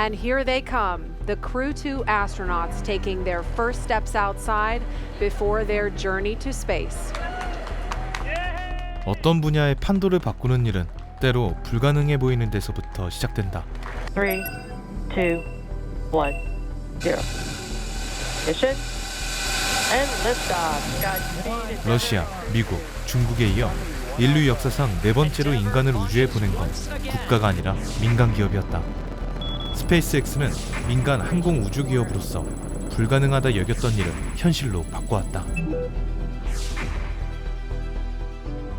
And here they come, the Crew 2 astronauts taking their first steps outside before their journey to space. 어떤 분야의 판도를 바꾸는 일은 때로 불가능해 보이는 데서부터 시작된다. 3, 2, 1, 0. Mission and liftoff. 러시아, 미국, 중국에 이어 인류 역사상 네 번째로 인간을 우주에 보낸 건 국가가 아니라 민간 기업이었다. 스페이스X는 민간 항공 우주 기업으로서 불가능하다 여겼던 일을 현실로 바꿔왔다.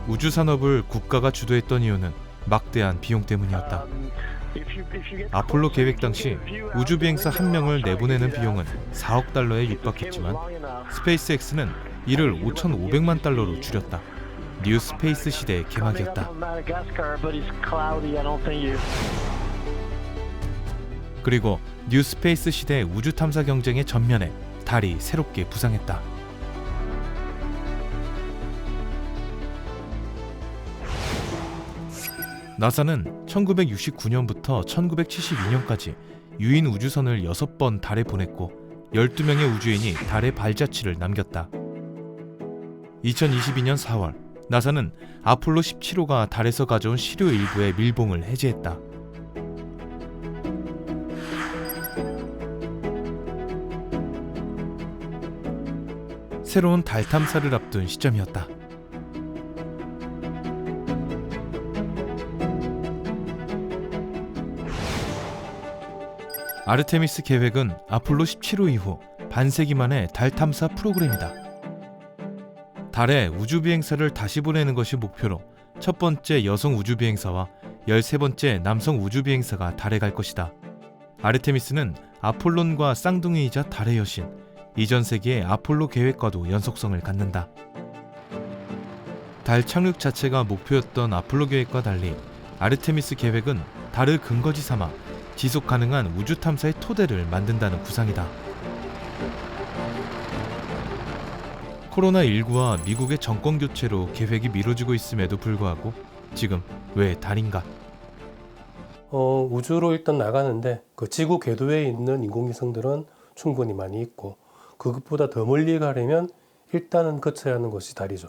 우주 산업을 국가가 주도했던 이유는 막대한 비용 때문이었다. 아폴로 계획 당시 우주 비행사 한 명을 내보내는 비용은 4억 달러에 육박했지만 스페이스X는 이를 5,500만 달러로 줄였다. 뉴 스페이스 시대의 개막이었다. 그리고 뉴 스페이스 시대의 우주 탐사 경쟁의 전면에 달이 새롭게 부상했다. 나사는 1969년부터 1972년까지 유인 우주선을 6번 달에 보냈고 12명의 우주인이 달의 발자취를 남겼다. 2022년 4월 나사는 아폴로 17호가 달에서 가져온 시료 일부의 밀봉을 해제했다. 새로운 달 탐사를 앞둔 시점이었다. 아르테미스 계획은 아폴로 17호 이후 반세기 만의 달 탐사 프로그램이다. 달에 우주 비행사를 다시 보내는 것이 목표로 첫 번째 여성 우주 비행사와 13번째 남성 우주 비행사가 달에 갈 것이다. 아르테미스는 아폴론과 쌍둥이이자 달의 여신, 이전 세기의 아폴로 계획과도 연속성을 갖는다. 달 착륙 자체가 목표였던 아폴로 계획과 달리 아르테미스 계획은 달을 근거지 삼아 지속 가능한 우주 탐사의 토대를 만든다는 구상이다. 코로나19와 미국의 정권 교체로 계획이 미뤄지고 있음에도 불구하고 지금 왜 달인가? 우주로 일단 나가는데 그 지구 궤도에 있는 인공위성들은 충분히 많이 있고 그것보다 더 멀리 가려면 일단은 거쳐야 하는 것이 달이죠.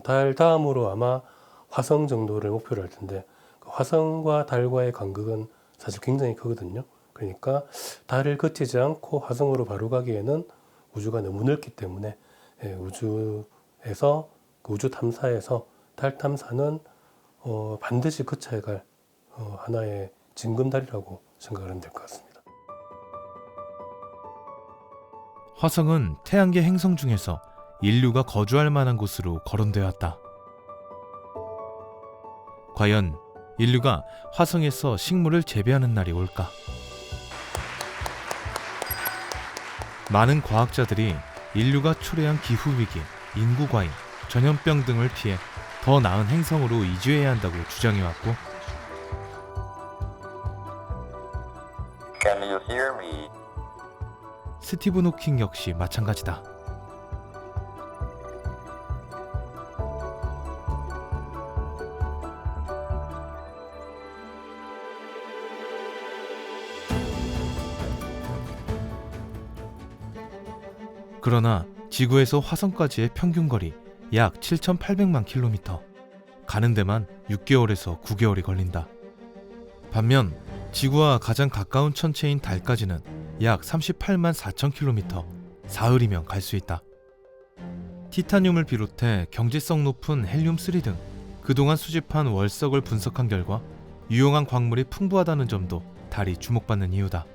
달 다음으로 아마 화성 정도를 목표로 할 텐데 화성과 달과의 간극은 사실 굉장히 크거든요. 그러니까 달을 거치지 않고 화성으로 바로 가기에는 우주가 너무 넓기 때문에 우주에서 우주 탐사에서 달 탐사는 반드시 거쳐야 갈 하나의 징검다리라고 생각을 하면 될 것 같습니다. 화성은 태양계 행성 중에서 인류가 거주할 만한 곳으로 거론되었다. 과연 인류가 화성에서 식물을 재배하는 날이 올까? 많은 과학자들이 인류가 초래한 기후위기, 인구과잉, 전염병 등을 피해 더 나은 행성으로 이주해야 한다고 주장해왔고 Can you hear me? 스티븐 호킹 역시 마찬가지다. 그러나 지구에서 화성까지의 평균 거리 약 7,800만 킬로미터. 가는 데만 6개월에서 9개월이 걸린다. 반면 지구와 가장 가까운 천체인 달까지는 약 38만 4천 킬로미터, 사흘이면 갈 수 있다. 티타늄을 비롯해 경제성 높은 헬륨-3 등 그동안 수집한 월석을 분석한 결과 유용한 광물이 풍부하다는 점도 달이 주목받는 이유다.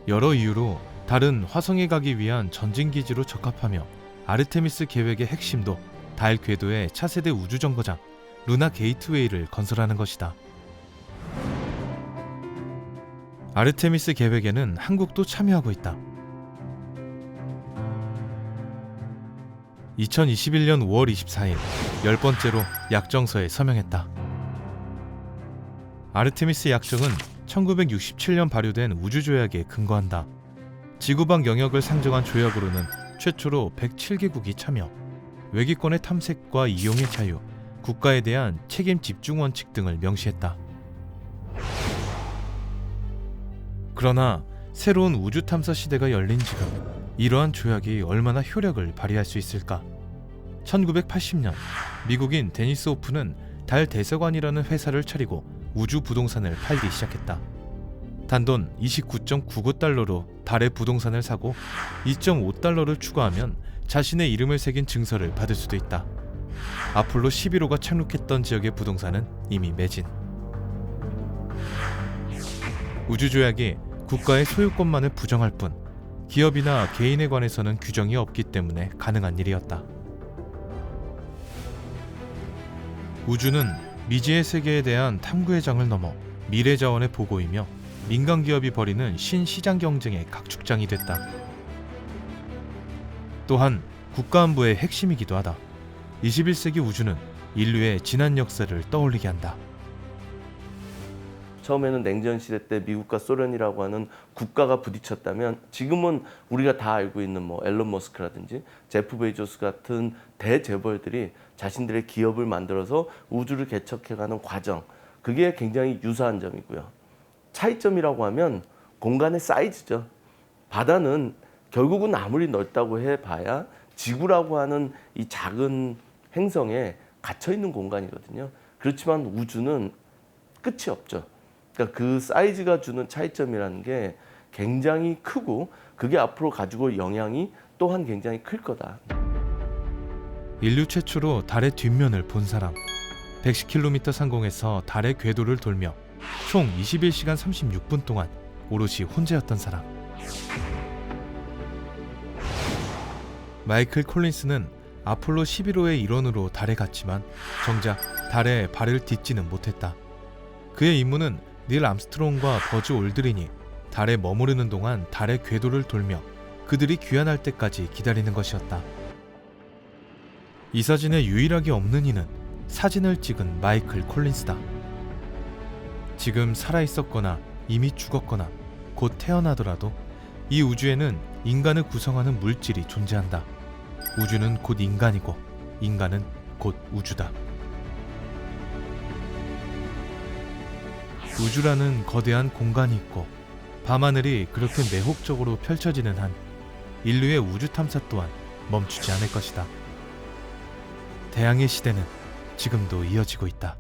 여러 이유로 달은 화성에 가기 위한 전진기지로 적합하며 아르테미스 계획의 핵심도 달 궤도에 차세대 우주정거장 루나 게이트웨이를 건설하는 것이다. 아르테미스 계획에는 한국도 참여하고 있다. 2021년 5월 24일 10번째로 약정서에 서명했다. 아르테미스 약정은 1967년 발효된 우주조약에 근거한다. 지구방 영역을 상정한 조약으로는 최초로 107개국이 참여, 외기권의 탐색과 이용의 자유, 국가에 대한 책임 집중 원칙 등을 명시했다. 그러나 새로운 우주 탐사 시대가 열린 지금 이러한 조약이 얼마나 효력을 발휘할 수 있을까? 1980년 미국인 데니스 호프는 달 대서관이라는 회사를 차리고 우주 부동산을 팔기 시작했다. 단돈 29.99달러로 달의 부동산을 사고 2.5달러를 추가하면 자신의 이름을 새긴 증서를 받을 수도 있다. 아폴로 11호가 착륙했던 지역의 부동산은 이미 매진. 우주조약이 국가의 소유권만을 부정할 뿐 기업이나 개인에 관해서는 규정이 없기 때문에 가능한 일이었다. 우주는 미지의 세계에 대한 탐구의 장을 넘어 미래 자원의 보고이며 민간 기업이 벌이는 신시장 경쟁의 각축장이 됐다. 또한 국가안보의 핵심이기도 하다. 21세기 우주는 인류의 지난 역사를 떠올리게 한다. 처음에는 냉전 시대 때 미국과 소련이라고 하는 국가가 부딪혔다면 지금은 우리가 다 알고 있는 뭐 앨런 머스크라든지 제프 베이조스 같은 대재벌들이 자신들의 기업을 만들어서 우주를 개척해가는 과정, 그게 굉장히 유사한 점이고요. 차이점이라고 하면 공간의 사이즈죠. 바다는 결국은 아무리 넓다고 해봐야 지구라고 하는 이 작은 행성에 갇혀있는 공간이거든요. 그렇지만 우주는 끝이 없죠. 그러니까 그 사이즈가 주는 차이점이라는 게 굉장히 크고 그게 앞으로 가지고 올 영향이 또한 굉장히 클 거다. 인류 최초로 달의 뒷면을 본 사람, 110km 상공에서 달의 궤도를 돌며 총 21시간 36분 동안 오롯이 혼자였던 사람. 마이클 콜린스는 아폴로 11호의 일원으로 달에 갔지만 정작 달에 발을 딛지는 못했다. 그의 임무는 닐 암스트롱과 버즈 올드린이 달에 머무르는 동안 달의 궤도를 돌며 그들이 귀환할 때까지 기다리는 것이었다. 이 사진에 유일하게 없는 이는 사진을 찍은 마이클 콜린스다. 지금 살아있었거나 이미 죽었거나 곧 태어나더라도 이 우주에는 인간을 구성하는 물질이 존재한다. 우주는 곧 인간이고 인간은 곧 우주다. 우주라는 거대한 공간이 있고 밤하늘이 그렇게 매혹적으로 펼쳐지는 한 인류의 우주 탐사 또한 멈추지 않을 것이다. 대항해 시대는 지금도 이어지고 있다.